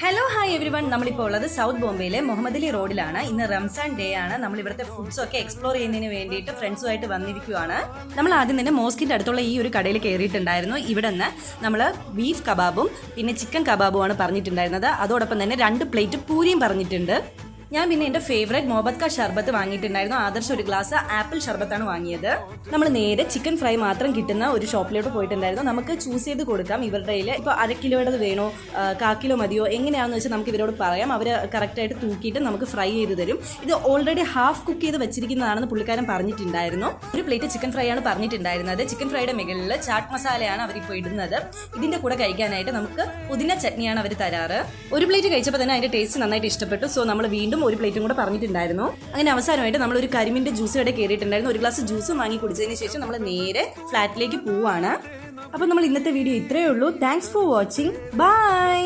Hello hi every one. നമ്മളിപ്പോൾ ഉള്ളത് south ബോംബെയിലെ മുഹമ്മദ് അലി റോഡിലാണ്. ഇന്ന് റംസാൻ ഡേ ആണ്. നമ്മൾ ഇവിടുത്തെ ഫുഡ്സ് ഒക്കെ എക്സ്പ്ലോർ ചെയ്യുന്നതിന് വേണ്ടിയിട്ട് ഫ്രണ്ട്സുമായിട്ട് വന്നിരിക്കുകയാണ്. നമ്മൾ ആദ്യം തന്നെ മോസ്കിന്റെ അടുത്തുള്ള ഈ ഒരു കടയിൽ കയറിയിട്ടുണ്ടായിരുന്നു. ഇവിടെ നിന്ന് നമ്മൾ ബീഫ് കബാബും പിന്നെ ചിക്കൻ കബാബുമാണ് പറഞ്ഞിട്ടുണ്ടായിരുന്നത്. അതോടൊപ്പം തന്നെ 2 പ്ലേറ്റ് പൂരിയും പറഞ്ഞിട്ടുണ്ട്. ഞാൻ പിന്നെ എൻ്റെ ഫേവറേറ്റ് മോഹബത്ത് കാ ഷർബത്ത് വാങ്ങിയിട്ടുണ്ടായിരുന്നു. ആദർശ് ഒരു ഗ്ലാസ് ആപ്പിൾ ഷർബത്താണ് വാങ്ങിയത്. നമ്മൾ നേരെ ചിക്കൻ ഫ്രൈ മാത്രം കിട്ടുന്ന ഒരു ഷോപ്പിലോട്ട് പോയിട്ടുണ്ടായിരുന്നു. നമുക്ക് ചൂസ് ചെയ്ത് കൊടുക്കാം ഇവരുടെ കയ്യിൽ. ഇപ്പോൾ 1/2 കിലോയുടേത് വേണോ 1/4 കിലോ മതിയോ എങ്ങനെയാണെന്ന് വെച്ചാൽ നമുക്ക് ഇവരോട് പറയാം. അവർ കറക്റ്റായിട്ട് തൂക്കിയിട്ട് നമുക്ക് ഫ്രൈ ചെയ്ത് തരും. ഇത് ഓൾറെഡി ഹാഫ് കുക്ക് ചെയ്ത് വെച്ചിരിക്കുന്നതാണെന്ന് പുള്ളിക്കാരൻ പറഞ്ഞിട്ടുണ്ടായിരുന്നു. ഒരു പ്ലേറ്റ് ചിക്കൻ ഫ്രൈ ആണ് പറഞ്ഞിട്ടുണ്ടായിരുന്നത്. ചിക്കൻ ഫ്രൈയുടെ മുകളിൽ ചാട്ട് മസാലയാണ് അവരിപ്പോൾ ഇടുന്നത്. ഇതിൻ്റെ കൂടെ കഴിക്കാനായിട്ട് നമുക്ക് പുതിന ചട്നിയാണ് അവർ തരാറ്. ഒരു പ്ലേറ്റ് കഴിച്ചപ്പോൾ തന്നെ അതിൻ്റെ ടേസ്റ്റ് നന്നായിട്ട് ഇഷ്ടപ്പെട്ടു. സോ നമ്മൾ വീണ്ടും ഒരു പ്ലേറ്റും കൂടെ പറഞ്ഞിട്ടുണ്ടായിരുന്നു. അങ്ങനെ അവസാനമായിട്ട് നമ്മൾ ഒരു കരിമിന്റെ ജ്യൂസ് ഇവിടെ കയറിയിട്ടുണ്ടായിരുന്നു. ഒരു ഗ്ലാസ് ജ്യൂസ് വാങ്ങി കുടിച്ചതിന് ശേഷം നമ്മൾ നേരെ ഫ്ലാറ്റിലേക്ക് പോവാണ്. അപ്പോൾ നമ്മൾ ഇന്നത്തെ വീഡിയോ ഇത്രയേ ഉള്ളൂ. Thanks for watching. ബൈ.